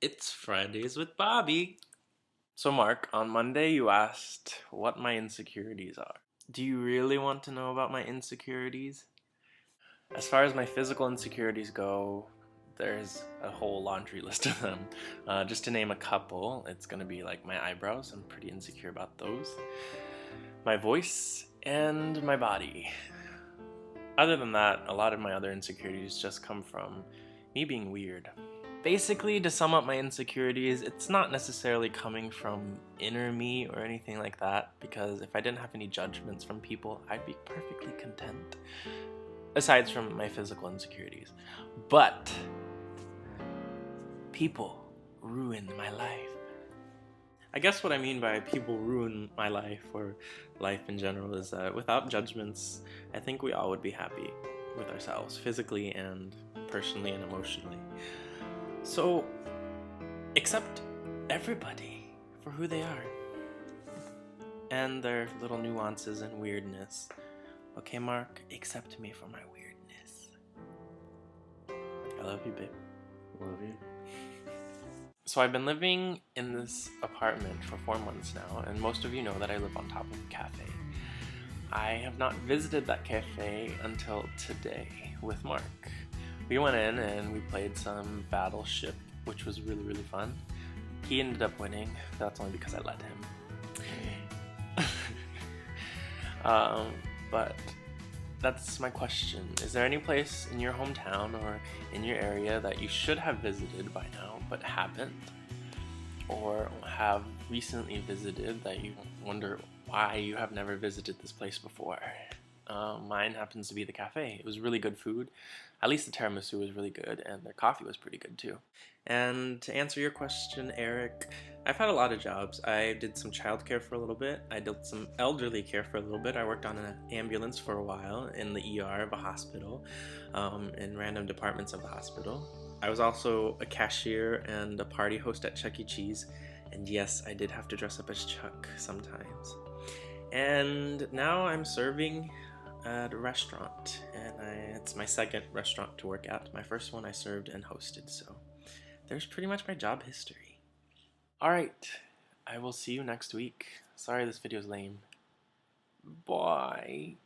It's Fridays with Bobby. So, Mark, on Monday you asked what my insecurities are. Do you really want to know about my insecurities? As far as my physical insecurities go, there's a whole laundry list of them. Just to name a couple, it's gonna be like my eyebrows. I'm pretty insecure about those. My voice and my body. Other than that, a lot of my other insecurities just come from me being weird. Basically, to sum up my insecurities, it's not necessarily coming from inner me or anything like that, because if I didn't have any judgments from people, I'd be perfectly content, aside from my physical insecurities. But people ruin my life. I guess what I mean by people ruin my life, or life in general, is that without judgments, I think we all would be happy with ourselves, physically and personally and emotionally. So, accept everybody for who they are and their little nuances and weirdness. Okay, Mark, accept me for my weirdness. I love you, babe. Love you. So I've been living in this apartment for 4 months now, and most of you know that I live on top of a cafe. I have not visited that cafe until today with Mark. We went in and we played some Battleship, which was really, really fun. He ended up winning. That's only because I let him. But that's my question. Is there any place in your hometown or in your area that you should have visited by now but haven't? Or have recently visited that you wonder why you have never visited this place before? Mine happens to be the cafe. It was really good food. At least the tiramisu was really good, and their coffee was pretty good too. And to answer your question, Eric, I've had a lot of jobs. I did some childcare for a little bit. I did some elderly care for a little bit. I worked on an ambulance for a while in the ER of a hospital, in random departments of the hospital. I was also a cashier and a party host at Chuck E. Cheese. And yes, I did have to dress up as Chuck sometimes. And now I'm serving at a restaurant, and it's my second restaurant to work at. My first one I served and hosted, so there's pretty much my job history. Alright, I will see you next week. Sorry this video's lame. Bye.